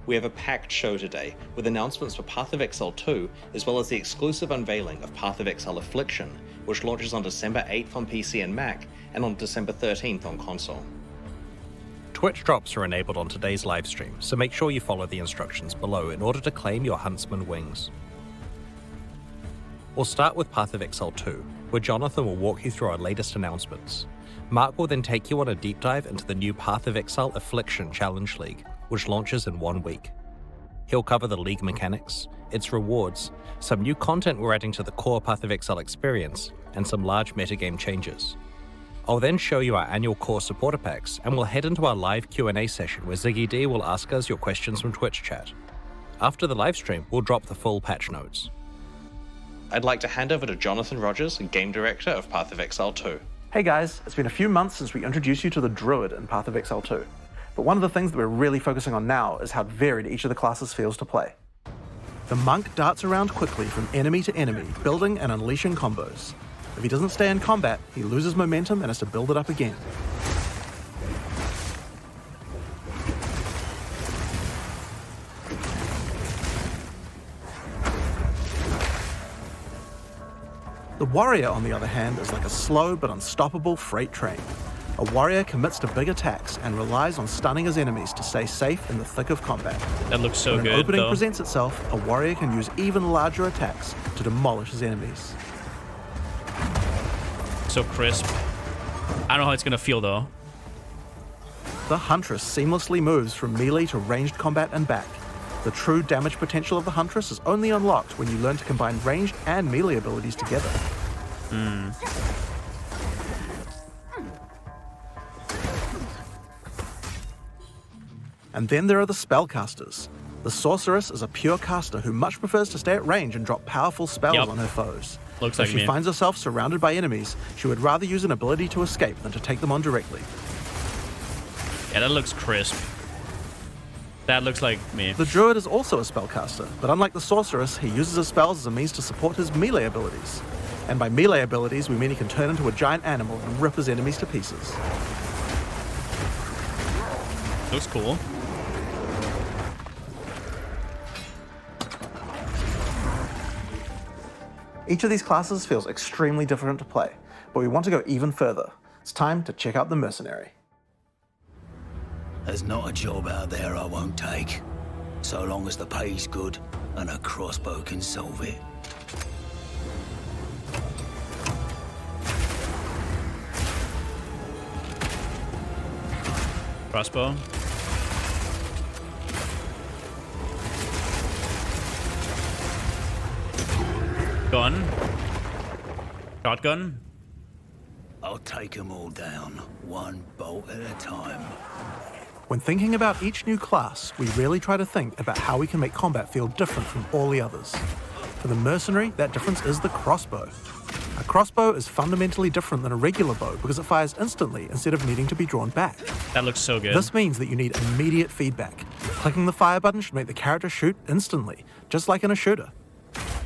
We have a packed show today, with announcements for Path of Exile 2, as well as the exclusive unveiling of Path of Exile Affliction, which launches on December 8th on PC and Mac, and on December 13th on console. Twitch drops are enabled on today's livestream, so make sure you follow the instructions below in order to claim your Huntsman wings. We'll start with Path of Exile 2, where Jonathan will walk you through our latest announcements. Mark will then take you on a deep dive into the new Path of Exile Affliction Challenge League, which launches in 1 week. He'll cover the league mechanics, its rewards, some new content we're adding to the core Path of Exile experience, and some large metagame changes. I'll then show you our annual core supporter packs, and we'll head into our live Q&A session where Ziggy D will ask us your questions from Twitch chat. After the livestream, we'll drop the full patch notes. I'd like to hand over to Jonathan Rogers, Game Director of Path of Exile 2. Hey guys, it's been a few months since we introduced you to the Druid in Path of Exile 2, but one of the things that we're really focusing on now is how varied each of the classes feels to play. The Monk darts around quickly from enemy to enemy, building and unleashing combos. If he doesn't stay in combat, he loses momentum and has to build it up again. The Warrior, on the other hand, is like a slow but unstoppable freight train. A warrior commits to big attacks and relies on stunning his enemies to stay safe in the thick of combat. That looks so good, when an opening though. presents itself, a warrior can use even larger attacks to demolish his enemies. So crisp. I don't know how it's gonna feel, though. The Huntress seamlessly moves from melee to ranged combat and back. The true damage potential of the Huntress is only unlocked when you learn to combine ranged and melee abilities together. And then there are the Spellcasters. The Sorceress is a pure caster who much prefers to stay at range and drop powerful spells on her foes. Looks If like she me. finds herself surrounded by enemies, she would rather use an ability to escape than to take them on directly. Yeah, that looks crisp. That looks like me. The Druid is also a spellcaster, but unlike the Sorceress, he uses his spells as a means to support his melee abilities. And by melee abilities, we mean he can turn into a giant animal and rip his enemies to pieces. Looks cool. Each of these classes feels extremely different to play, but we want to go even further. It's time to check out the Mercenary. There's not a job out there I won't take, so long as the pay's good and a crossbow can solve it. Crossbow. Gun. Shotgun. I'll take them all down, one bolt at a time. When thinking about each new class, we really try to think about how we can make combat feel different from all the others. For the Mercenary, that difference is the crossbow. A crossbow is fundamentally different than a regular bow because it fires instantly instead of needing to be drawn back. That looks so good. This means that you need immediate feedback. Clicking the fire button should make the character shoot instantly, just like in a shooter.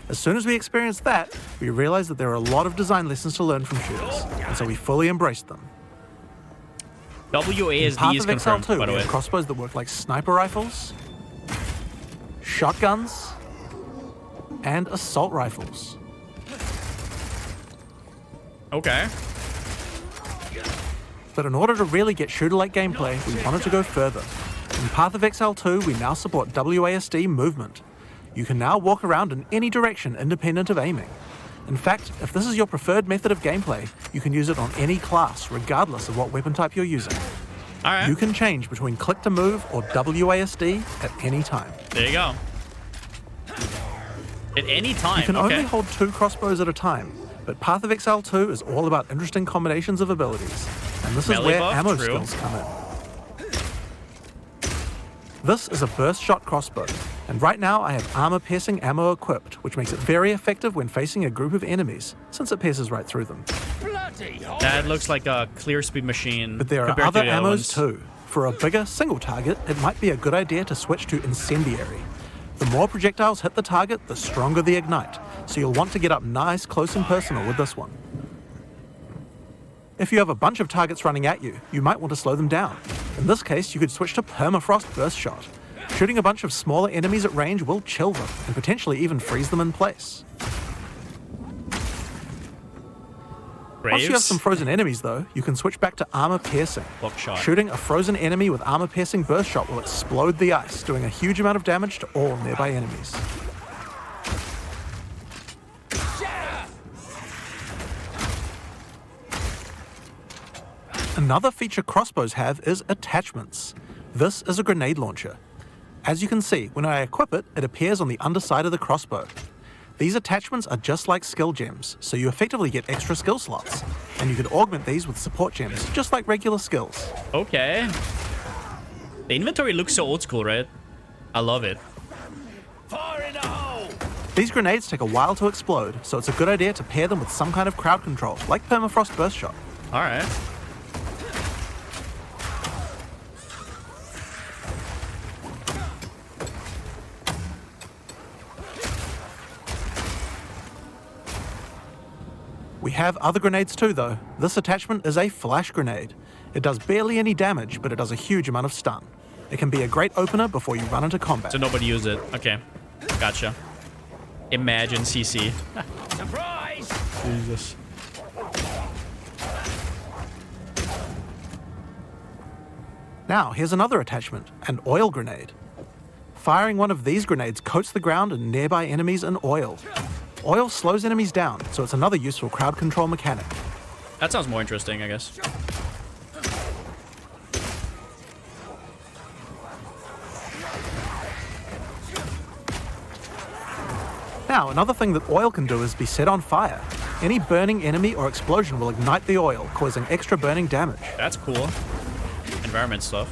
As soon as we experienced that, we realized that there are a lot of design lessons to learn from shooters, and so we fully embraced them. WASD Path is of Exile confirmed, 2, by the we way. have crossbows that work like sniper rifles, shotguns, and assault rifles. Okay. But in order to really get shooter-like gameplay, we wanted to go further. In Path of Exile 2, we now support WASD movement. You can now walk around in any direction independent of aiming. In fact, if this is your preferred method of gameplay, you can use it on any class, regardless of what weapon type you're using. Alright. You can change between click to move or WASD at any time. There you go. At any time, You can okay. only hold 2 crossbows at a time, but Path of Exile 2 is all about interesting combinations of abilities, and this is Melee where buff, ammo true. skills come in. This is a burst shot crossbow, and right now I have armor-piercing ammo equipped, which makes it very effective when facing a group of enemies, since it pierces right through them. That looks like a clear speed machine. But there are compared other to the other ammos ones. too. For a bigger single target, it might be a good idea to switch to Incendiary. The more projectiles hit the target, the stronger the ignite, so you'll want to get up nice, close and personal with this one. If you have a bunch of targets running at you, you might want to slow them down. In this case, you could switch to Permafrost Burst Shot. Shooting a bunch of smaller enemies at range will chill them, and potentially even freeze them in place. Once you have some frozen enemies though, you can switch back to armor piercing. Buckshot. Shooting a frozen enemy with armor piercing burst shot will explode the ice, doing a huge amount of damage to all nearby enemies. Another feature crossbows have is attachments. This is a grenade launcher. As you can see, when I equip it, it appears on the underside of the crossbow. These attachments are just like skill gems, so you effectively get extra skill slots, and you can augment these with support gems, just like regular skills. Okay. The inventory looks so old school, right? I love it. Fire in the hole! These grenades take a while to explode, so it's a good idea to pair them with some kind of crowd control, like permafrost burst shot. All right. We have other grenades too though. This attachment is a flash grenade. It does barely any damage, but it does a huge amount of stun. It can be a great opener before you run into combat. So nobody use it. Okay. Gotcha. Imagine CC. Surprise! Jesus. Now, here's another attachment, an oil grenade. Firing one of these grenades coats the ground and nearby enemies in oil. Oil slows enemies down, so it's another useful crowd control mechanic. That sounds more interesting, I guess. Now, another thing that oil can do is be set on fire. Any burning enemy or explosion will ignite the oil, causing extra burning damage. That's cool. Environment stuff.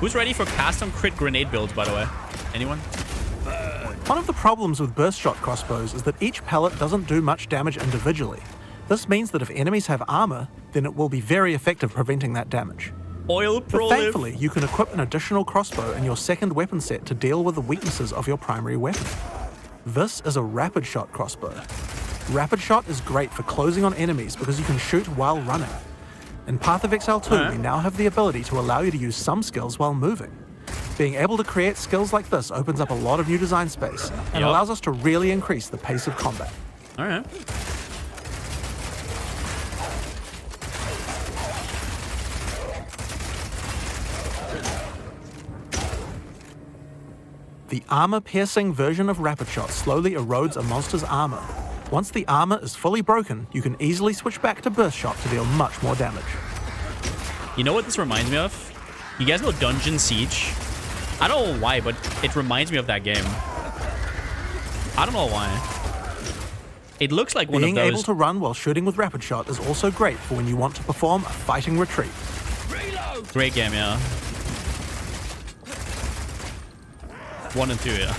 Who's ready for custom crit grenade builds, by the way? Anyone? One of the problems with burst shot crossbows is that each pellet doesn't do much damage individually. This means that if enemies have armor, then it will be very effective preventing that damage. Oil But prolife. thankfully, you can equip an additional crossbow in your second weapon set to deal with the weaknesses of your primary weapon. This is a rapid shot crossbow. Rapid shot is great for closing on enemies because you can shoot while running. In Path of Exile 2, we now have the ability to allow you to use some skills while moving. Being able to create skills like this opens up a lot of new design space and allows us to really increase the pace of combat. All right. The armor-piercing version of Rapid Shot slowly erodes a monster's armor. Once the armor is fully broken, you can easily switch back to Burst Shot to deal much more damage. You know what this reminds me of? You guys know Dungeon Siege? I don't know why, but it reminds me of that game. I don't know why. It looks like one Being of those... able to run while shooting with Rapid Shot is also great for when you want to perform a fighting retreat. Reload! Great game, yeah. 1 and 2, yeah.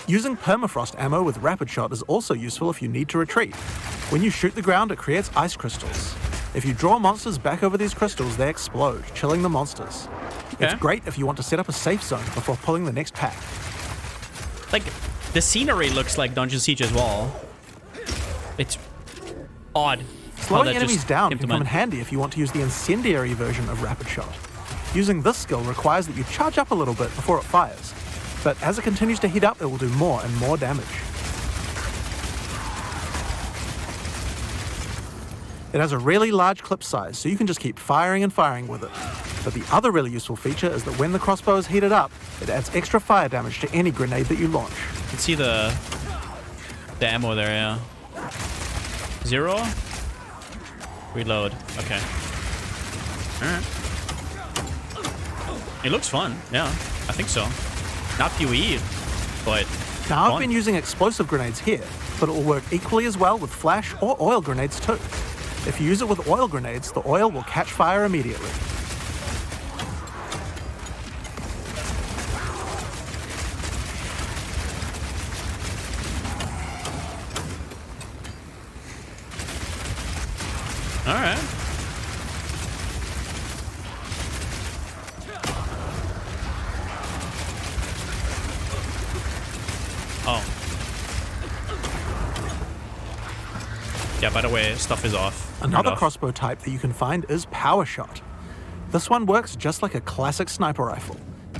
Using permafrost ammo with Rapid Shot is also useful if you need to retreat. When you shoot the ground, it creates ice crystals. If you draw monsters back over these crystals, they explode, chilling the monsters. It's great if you want to set up a safe zone before pulling the next pack. Like, the scenery looks like Dungeon Siege as well. It's odd. how Slowing that enemies just down came to can come in mind. handy if you want to use the incendiary version of Rapid Shot. Using this skill requires that you charge up a little bit before it fires, but as it continues to heat up, it will do more and more damage. It has a really large clip size, so you can just keep firing and firing with it. But the other really useful feature is that when the crossbow is heated up, it adds extra fire damage to any grenade that you launch. You can see the ammo there, yeah. 0. Reload. Okay. Alright. It looks fun, yeah. I think so. Not PoE, but Now, I've fun. been using explosive grenades here, but it will work equally as well with flash or oil grenades too. If you use it with oil grenades, the oil will catch fire immediately. All right. Oh. Yeah, by the way, stuff is off. Turned Another off. crossbow type that you can find is Power Shot. This one works just like a classic sniper rifle.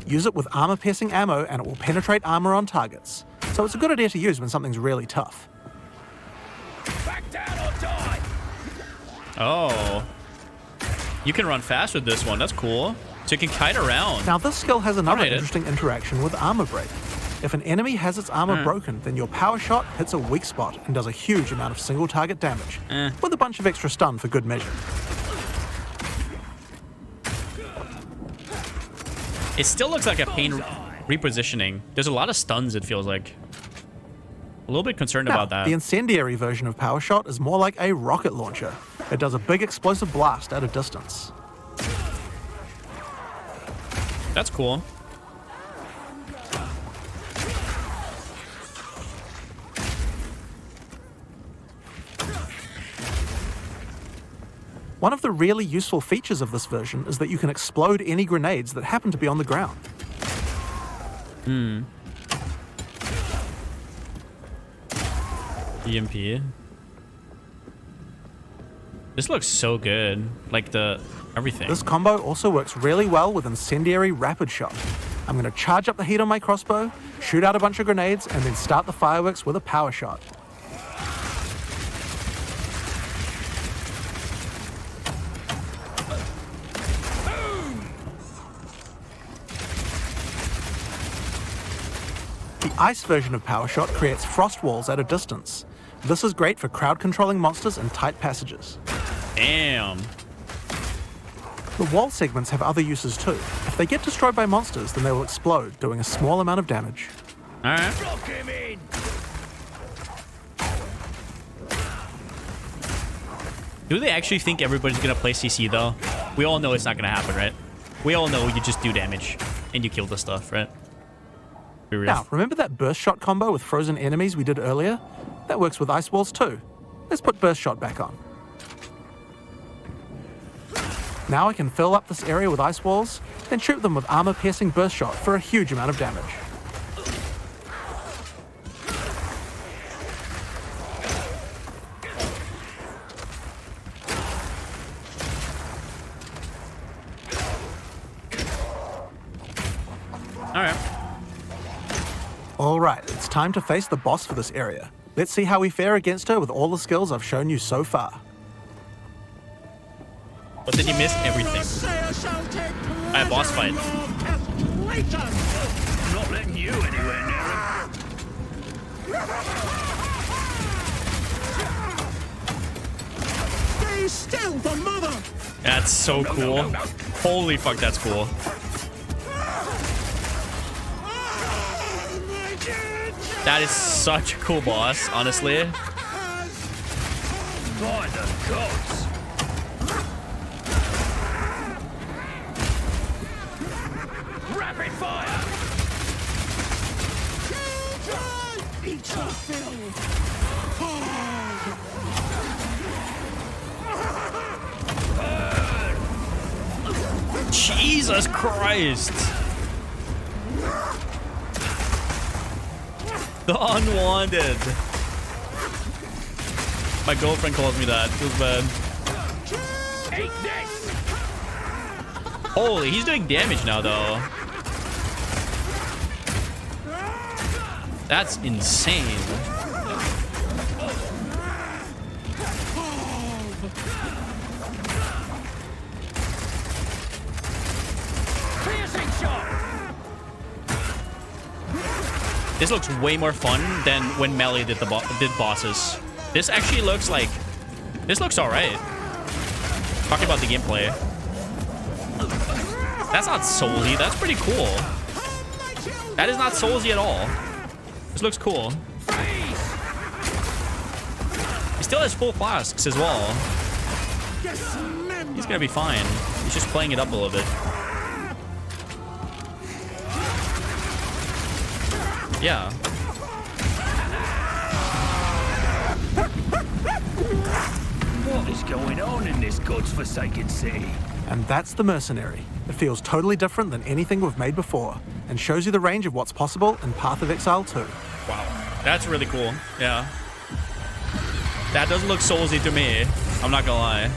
Use it with armor-piercing ammo and it will penetrate armor on targets, so it's a good idea to use when something's really tough. Back down or die! Oh. You can run fast with this one. That's cool. So you can kite around. Now this skill has another Alright. interesting interaction with armor break. If an enemy has its armor broken, then your power shot hits a weak spot and does a huge amount of single target damage, with a bunch of extra stun for good measure. It still looks like a pain repositioning. There's a lot of stuns, it feels like. A little bit concerned Now, about that. the incendiary version of power shot is more like a rocket launcher. It does a big explosive blast at a distance. That's cool. One of the really useful features of this version is that you can explode any grenades that happen to be on the ground. EMP. This looks so good. Like everything. This combo also works really well with incendiary rapid shot. I'm going to charge up the heat on my crossbow, shoot out a bunch of grenades, and then start the fireworks with a power shot. The ice version of power shot creates frost walls at a distance. This is great for crowd controlling monsters in tight passages. Damn. The wall segments have other uses too. If they get destroyed by monsters, then they will explode, doing a small amount of damage. Alright. Block him in! Do they actually think everybody's gonna play CC though? We all know it's not gonna happen, right? We all know you just do damage and you kill the stuff, right? Be real. Now, remember that burst shot combo with frozen enemies we did earlier? That works with ice walls too. Let's put burst shot back on. Now I can fill up this area with ice walls, then shoot them with armor-piercing burst shot for a huge amount of damage. Alright. Alright, it's time to face the boss for this area. Let's see how we fare against her with all the skills I've shown you so far. But then you missed everything. Alright, boss fight. I'm not letting you anywhere near him. Stay still, the mother! That's so cool. Holy fuck, that's cool. That is such a cool boss, honestly. By the gods! Rapid fire! Eat your fill! Jesus Christ. The unwanted. My girlfriend calls me that. Feels bad. Take this! Holy, he's doing damage now, though. That's insane. Piercing shot! This looks way more fun than when Melee did bosses. This actually looks like... This looks alright. Talking about the gameplay. That's not soulsy. That's pretty cool. That is not soulsy at all. This looks cool. He still has full flasks as well. He's gonna be fine. He's just playing it up a little bit. Yeah. What is going on in this godforsaken city? And that's the Mercenary. It feels totally different than anything we've made before, and shows you the range of what's possible in Path of Exile 2. Wow. That's really cool. Yeah. That doesn't look soulsy to me. I'm not gonna lie.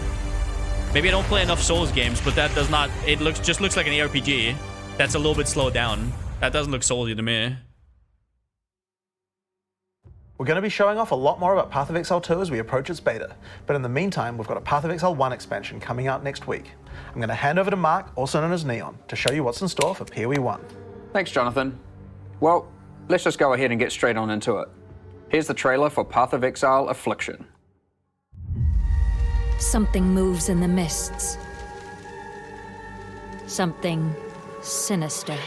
Maybe I don't play enough Souls games, but that does not... It just looks like an ARPG that's a little bit slowed down. That doesn't look Soulsy to me. We're going to be showing off a lot more about Path of Exile 2 as we approach its beta, but in the meantime, we've got a Path of Exile 1 expansion coming out next week. I'm going to hand over to Mark, also known as Neon, to show you what's in store for PoE 1. Thanks, Jonathan. Well, let's just go ahead and get straight on into it. Here's the trailer for Path of Exile Affliction. Something moves in the mists. Something sinister.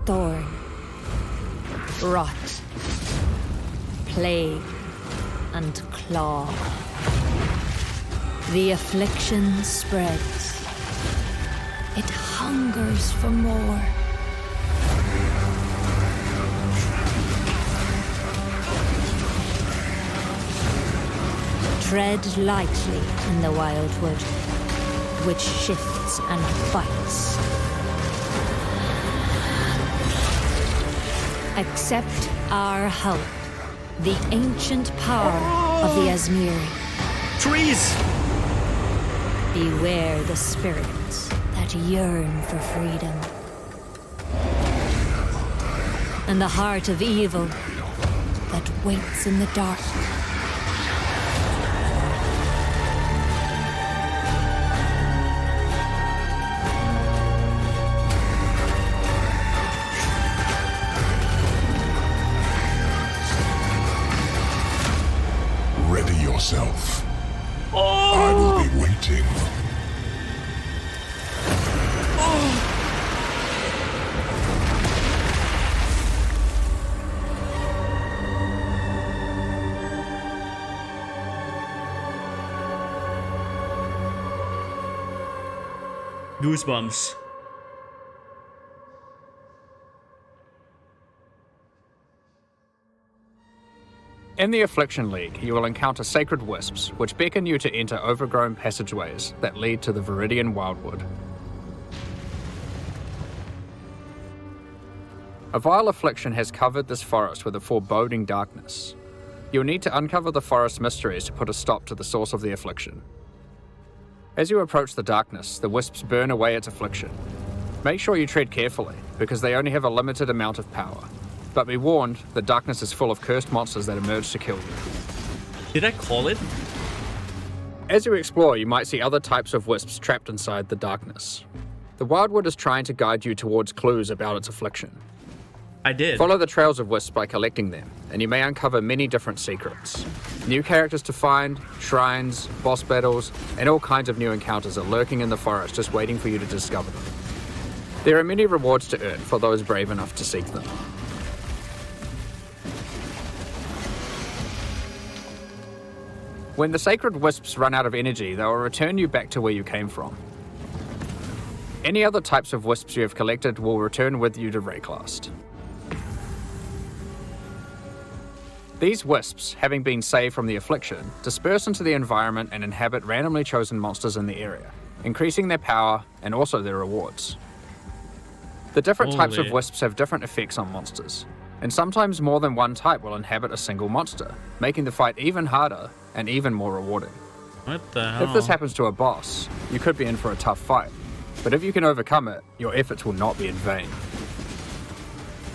Thorn. Rot. Plague. And claw. The affliction spreads. It hungers for more. Tread lightly in the wildwood, which shifts and bites. Accept our help, the ancient power of the Asmiri. Trees! Beware the spirits that yearn for freedom. And the heart of evil that waits in the dark. Ready yourself. I will be waiting. Goosebumps. In the Affliction League, you will encounter sacred wisps, which beckon you to enter overgrown passageways that lead to the Viridian Wildwood. A vile affliction has covered this forest with a foreboding darkness. You'll need to uncover the forest mysteries to put a stop to the source of the affliction. As you approach the darkness, the wisps burn away its affliction. Make sure you tread carefully, because they only have a limited amount of power. But be warned, the darkness is full of cursed monsters that emerge to kill you. Did I call it? As you explore, you might see other types of wisps trapped inside the darkness. The Wildwood is trying to guide you towards clues about its affliction. I did. Follow the trails of wisps by collecting them, and you may uncover many different secrets. New characters to find, shrines, boss battles, and all kinds of new encounters are lurking in the forest just waiting for you to discover them. There are many rewards to earn for those brave enough to seek them. When the sacred wisps run out of energy, they will return you back to where you came from. Any other types of wisps you have collected will return with you to Rayclast. These wisps, having been saved from the affliction, disperse into the environment and inhabit randomly chosen monsters in the area, increasing their power and also their rewards. The different types of wisps have different effects on monsters, and sometimes more than one type will inhabit a single monster, making the fight even harder and even more rewarding. What the hell? If this happens to a boss, you could be in for a tough fight, but if you can overcome it, your efforts will not be in vain.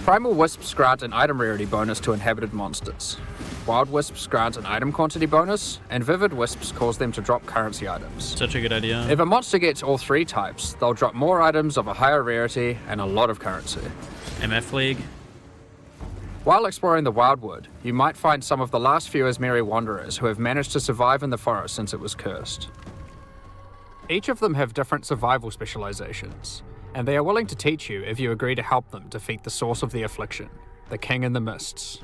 Primal Wisps grant an item rarity bonus to inhabited monsters. Wild Wisps grant an item quantity bonus, and Vivid Wisps cause them to drop currency items. Such a good idea. If a monster gets all three types, they'll drop more items of a higher rarity and a lot of currency. MF League. While exploring the Wildwood, you might find some of the last few Asmiri wanderers who have managed to survive in the forest since it was cursed. Each of them have different survival specializations, and they are willing to teach you if you agree to help them defeat the source of the affliction, the King in the Mists.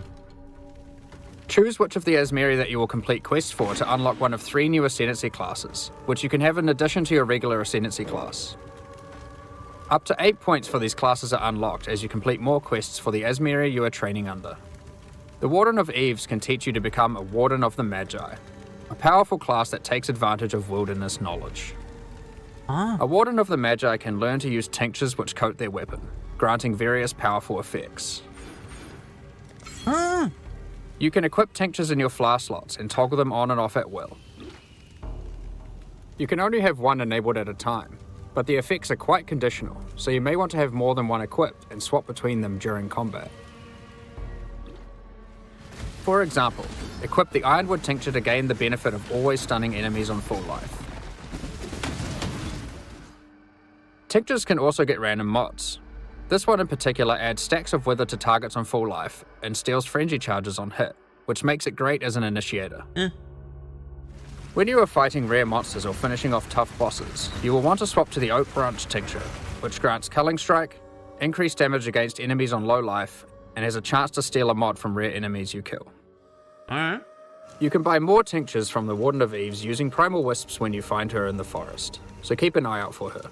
Choose which of the Asmiri that you will complete quests for to unlock one of 3 new Ascendancy classes, which you can have in addition to your regular Ascendancy class. Up to 8 points for these classes are unlocked as you complete more quests for the Asmiri you are training under. The Warden of Eves can teach you to become a Warden of the Magi, a powerful class that takes advantage of wilderness knowledge. A Warden of the Magi can learn to use tinctures which coat their weapon, granting various powerful effects. You can equip tinctures in your flask slots and toggle them on and off at will. You can only have one enabled at a time, but the effects are quite conditional, so you may want to have more than one equipped and swap between them during combat. For example, equip the Ironwood Tincture to gain the benefit of always stunning enemies on full life. Tinctures can also get random mods. This one in particular adds stacks of wither to targets on full life and steals frenzy charges on hit, which makes it great as an initiator. When you are fighting rare monsters or finishing off tough bosses, you will want to swap to the Oak Branch Tincture, which grants Culling Strike, increased damage against enemies on low life, and has a chance to steal a mod from rare enemies you kill. Alright. You can buy more tinctures from the Warden of Eves using Primal Wisps when you find her in the forest, so keep an eye out for her.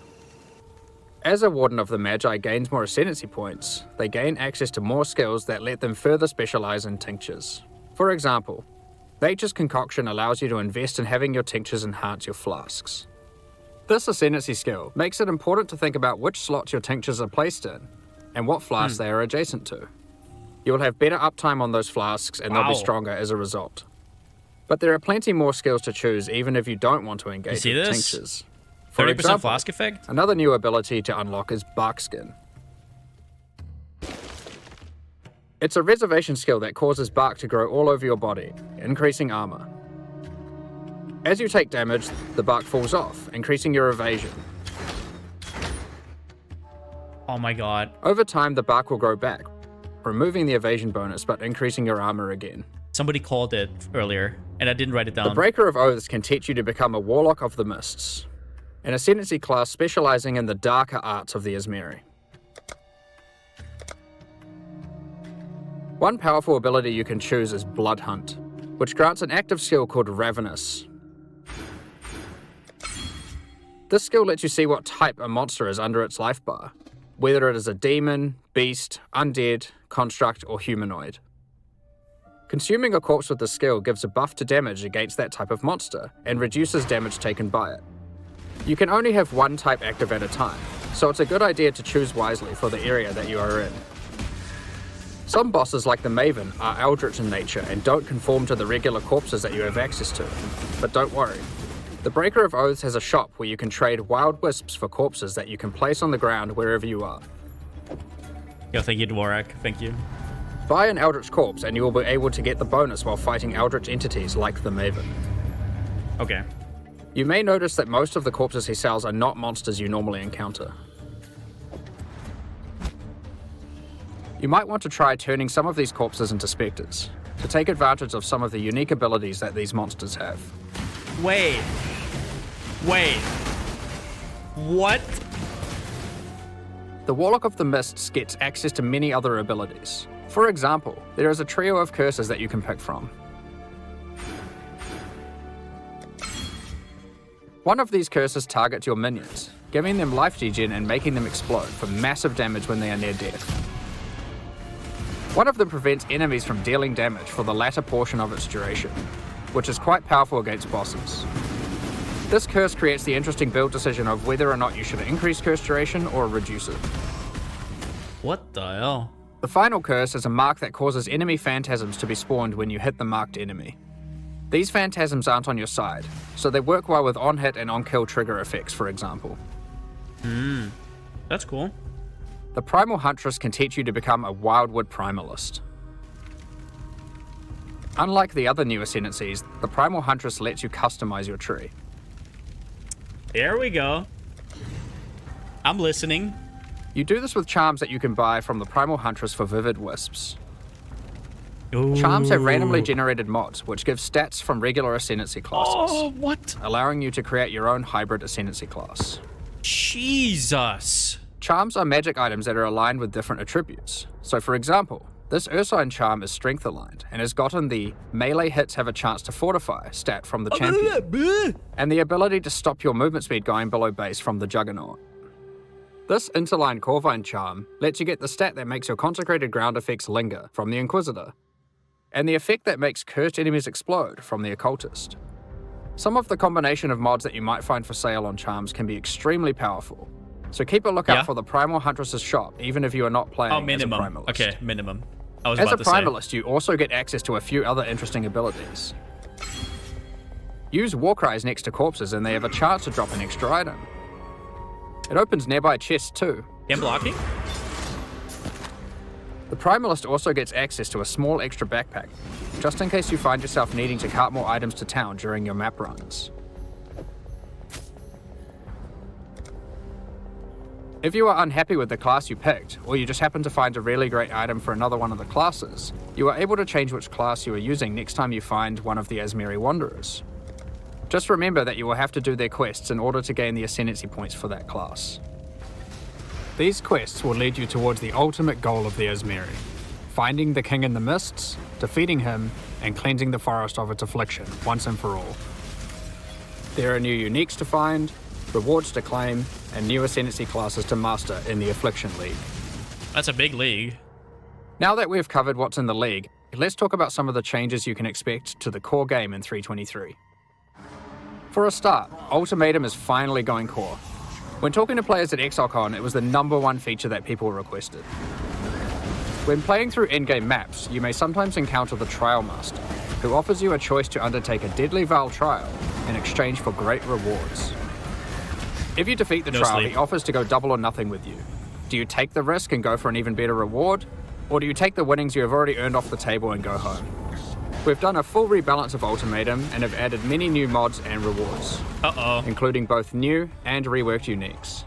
As a Warden of the Magi gains more Ascendancy points, they gain access to more skills that let them further specialize in tinctures. For example, Nature's Concoction allows you to invest in having your tinctures enhance your flasks. This Ascendancy skill makes it important to think about which slots your tinctures are placed in, and what flasks they are adjacent to. You will have better uptime on those flasks and they'll be stronger as a result. But there are plenty more skills to choose even if you don't want to engage with tinctures. For 30% example, flask effect? another new ability to unlock is Barkskin. It's a reservation skill that causes bark to grow all over your body, increasing armor. As you take damage, the bark falls off, increasing your evasion. Oh my god. Over time, the bark will grow back, removing the evasion bonus but increasing your armor again. Somebody called it earlier, and I didn't write it down. The Breaker of Oaths can teach you to become a Warlock of the Mists, an Ascendancy class specializing in the darker arts of the Ismeri. One powerful ability you can choose is Blood Hunt, which grants an active skill called Ravenous. This skill lets you see what type a monster is under its life bar, whether it is a demon, beast, undead, construct, or humanoid. Consuming a corpse with this skill gives a buff to damage against that type of monster, and reduces damage taken by it. You can only have one type active at a time, so it's a good idea to choose wisely for the area that you are in. Some bosses like the Maven are eldritch in nature and don't conform to the regular corpses that you have access to, but don't worry. The Breaker of Oaths has a shop where you can trade wild wisps for corpses that you can place on the ground wherever you are. Yo, thank you, Dvorak. Thank you. Buy an Eldritch Corpse and you will be able to get the bonus while fighting Eldritch entities like the Maven. Okay. You may notice that most of the corpses he sells are not monsters you normally encounter. You might want to try turning some of these corpses into specters, to take advantage of some of the unique abilities that these monsters have. Wait. What? The Warlock of the Mists gets access to many other abilities. For example, there is a trio of curses that you can pick from. One of these curses targets your minions, giving them life degen and making them explode for massive damage when they are near death. One of them prevents enemies from dealing damage for the latter portion of its duration, which is quite powerful against bosses. This curse creates the interesting build decision of whether or not you should increase curse duration or reduce it. What the hell? The final curse is a mark that causes enemy phantasms to be spawned when you hit the marked enemy. These phantasms aren't on your side, so they work well with on-hit and on-kill trigger effects, for example. That's cool. The Primal Huntress can teach you to become a Wildwood Primalist. Unlike the other new ascendancies, the Primal Huntress lets you customize your tree. There we go. I'm listening. You do this with charms that you can buy from the Primal Huntress for Vivid Wisps. Ooh. Charms have randomly generated mods, which give stats from regular ascendancy classes. Oh, what? Allowing you to create your own hybrid ascendancy class. Jesus. Charms are magic items that are aligned with different attributes. So for example, this Ursine charm is strength aligned and has gotten the melee hits have a chance to fortify stat from the champion, and the ability to stop your movement speed going below base from the Juggernaut. This interline Corvine charm lets you get the stat that makes your consecrated ground effects linger from the Inquisitor, and the effect that makes cursed enemies explode from the Occultist. Some of the combination of mods that you might find for sale on charms can be extremely powerful, so keep a lookout for the Primal Huntress's shop even if you are not playing as a Primalist. Okay, minimum. As a Primalist, you also get access to a few other interesting abilities. Use war cries next to corpses and they have a chance to drop an extra item. It opens nearby chests too. Him blocking? The Primalist also gets access to a small extra backpack, just in case you find yourself needing to cart more items to town during your map runs. If you are unhappy with the class you picked, or you just happen to find a really great item for another one of the classes, you are able to change which class you are using next time you find one of the Azmiri Wanderers. Just remember that you will have to do their quests in order to gain the ascendancy points for that class. These quests will lead you towards the ultimate goal of the Azmiri, finding the King in the Mists, defeating him, and cleansing the forest of its affliction once and for all. There are new uniques to find, rewards to claim, and new ascendancy classes to master in the Affliction League. That's a big league. Now that we've covered what's in the league, let's talk about some of the changes you can expect to the core game in 3.23. For a start, Ultimatum is finally going core. When talking to players at ExileCon, it was the #1 feature that people requested. When playing through in-game maps, you may sometimes encounter the Trial Master, who offers you a choice to undertake a deadly Val trial in exchange for great rewards. If you defeat the trial, he offers to go double or nothing with you. Do you take the risk and go for an even better reward? Or do you take the winnings you have already earned off the table and go home? We've done a full rebalance of Ultimatum and have added many new mods and rewards, including both new and reworked uniques.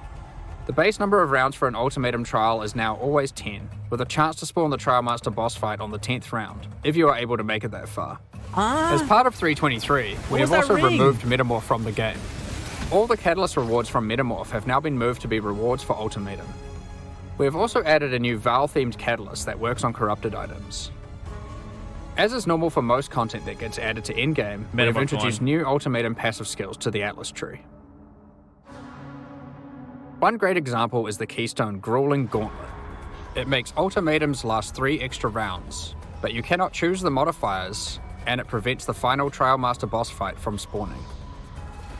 The base number of rounds for an Ultimatum trial is now always 10, with a chance to spawn the Trial Master boss fight on the 10th round, if you are able to make it that far. As part of 3.23, we have also removed Metamorph from the game. All the Catalyst rewards from Metamorph have now been moved to be rewards for Ultimatum. We have also added a new Val-themed Catalyst that works on corrupted items. As is normal for most content that gets added to endgame, we have introduced new Ultimatum passive skills to the Atlas tree. One great example is the Keystone Grueling Gauntlet. It makes Ultimatums last 3 extra rounds, but you cannot choose the modifiers, and it prevents the final Trial Master boss fight from spawning.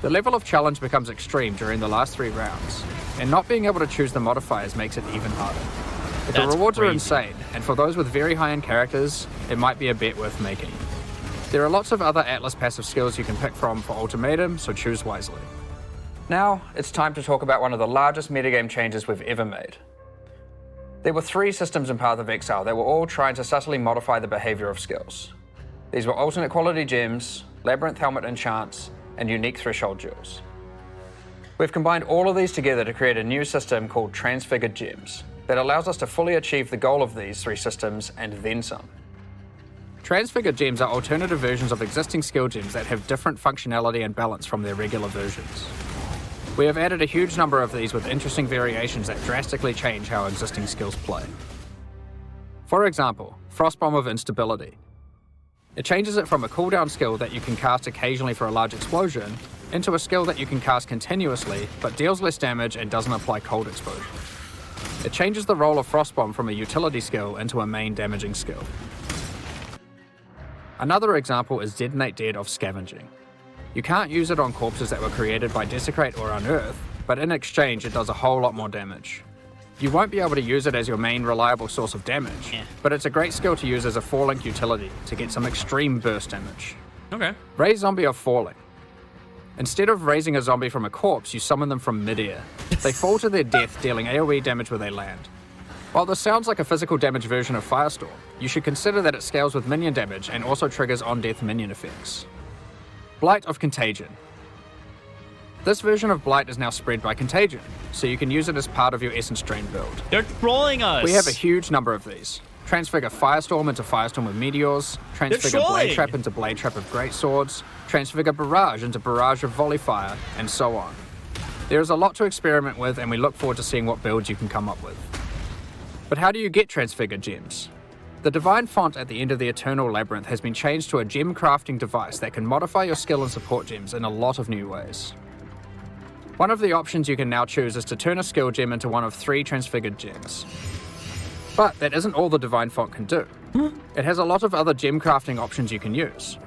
The level of challenge becomes extreme during the last 3 rounds, and not being able to choose the modifiers makes it even harder. But the rewards are insane, and for those with very high-end characters, it might be a bet worth making. There are lots of other Atlas passive skills you can pick from for Ultimatum, so choose wisely. Now, it's time to talk about one of the largest metagame changes we've ever made. There were 3 systems in Path of Exile that were all trying to subtly modify the behavior of skills. These were alternate quality gems, Labyrinth Helmet enchants, and unique threshold jewels. We've combined all of these together to create a new system called Transfigured Gems that allows us to fully achieve the goal of these 3 systems and then some. Transfigured Gems are alternative versions of existing skill gems that have different functionality and balance from their regular versions. We have added a huge number of these with interesting variations that drastically change how existing skills play. For example, Frostbomb of Instability. It changes it from a cooldown skill that you can cast occasionally for a large explosion into a skill that you can cast continuously but deals less damage and doesn't apply cold exposure. It changes the role of Frostbomb from a utility skill into a main damaging skill. Another example is Detonate Dead of Scavenging. You can't use it on corpses that were created by Desecrate or Unearth, but in exchange it does a whole lot more damage. You won't be able to use it as your main reliable source of damage, but it's a great skill to use as a 4-link utility to get some extreme burst damage. Okay. Raise Zombie of Falling. Instead of raising a zombie from a corpse, you summon them from mid-air. They fall to their death, dealing AoE damage where they land. While this sounds like a physical damage version of Firestorm, you should consider that it scales with minion damage and also triggers on-death minion effects. Blight of Contagion. This version of Blight is now spread by Contagion, so you can use it as part of your Essence Drain build. They're trolling us! We have a huge number of these. Transfigure Firestorm into Firestorm with Meteors, Transfigure Blade Trap into Blade Trap of Great Swords, Transfigure Barrage into Barrage of Volley Fire, and so on. There is a lot to experiment with, and we look forward to seeing what builds you can come up with. But how do you get Transfigured Gems? The Divine Font at the end of the Eternal Labyrinth has been changed to a gem crafting device that can modify your skill and support gems in a lot of new ways. One of the options you can now choose is to turn a skill gem into one of 3 transfigured gems. But that isn't all the Divine Font can do. It has a lot of other gem crafting options you can use.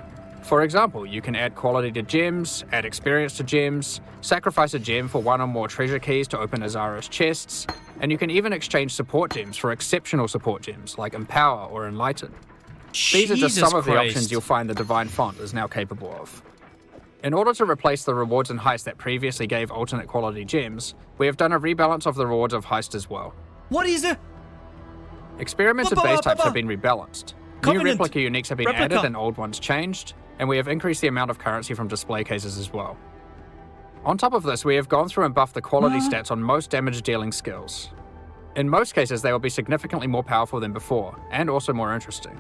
For example, you can add quality to gems, add experience to gems, sacrifice a gem for 1 or more treasure keys to open Azaros chests, and you can even exchange support gems for exceptional support gems like Empower or Enlighten. These are just some of the options you'll find the Divine Font is now capable of. In order to replace the rewards in Heist that previously gave alternate quality gems, we have done a rebalance of the rewards of Heist as well. What is it? Experiments and base types have been rebalanced. New Covenant. replica uniques have been Replica. added and old ones changed, and we have increased the amount of currency from display cases as well. On top of this, we have gone through and buffed the quality stats on most damage dealing skills. In most cases, they will be significantly more powerful than before, and also more interesting.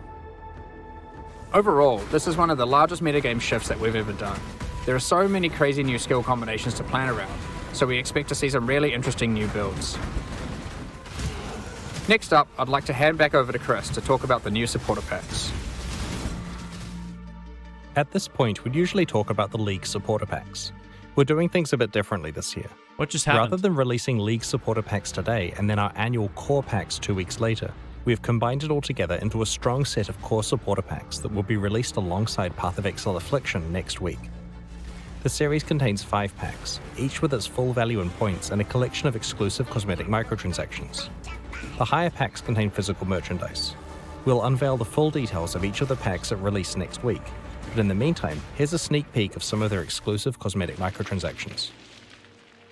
Overall, this is one of the largest metagame shifts that we've ever done. There are so many crazy new skill combinations to plan around, so we expect to see some really interesting new builds. Next up, I'd like to hand back over to Chris to talk about the new supporter packs. At this point, we'd usually talk about the League supporter packs. We're doing things a bit differently this year. What just happened? Rather than releasing League supporter packs today and then our annual core packs 2 weeks later, we've combined it all together into a strong set of core supporter packs that will be released alongside Path of Exile Affliction next week. The series contains 5 packs, each with its full value in points and a collection of exclusive cosmetic microtransactions. The higher packs contain physical merchandise. We'll unveil the full details of each of the packs at release next week, but in the meantime, here's a sneak peek of some of their exclusive cosmetic microtransactions.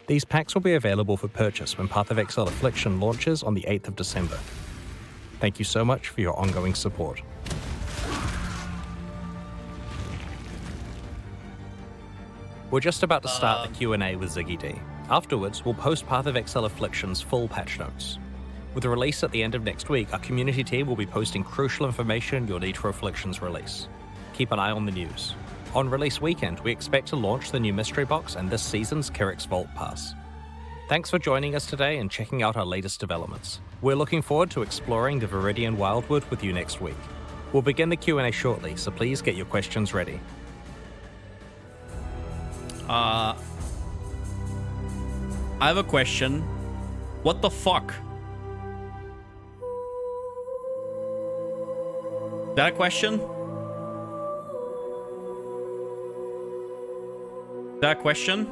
These packs will be available for purchase when Path of Exile Affliction launches on the 8th of December. Thank you so much for your ongoing support. We're just about to start the Q&A with Ziggy D. Afterwards, we'll post Path of Exile Affliction's full patch notes. With the release at the end of next week, our community team will be posting crucial information you'll need for Affliction's release. Keep an eye on the news. On release weekend, we expect to launch the new mystery box and this season's Kyrix Vault Pass. Thanks for joining us today and checking out our latest developments. We're looking forward to exploring the Viridian Wildwood with you next week. We'll begin the Q&A shortly, so please get your questions ready. I have a question. What the fuck? Is that a question? Is that a question?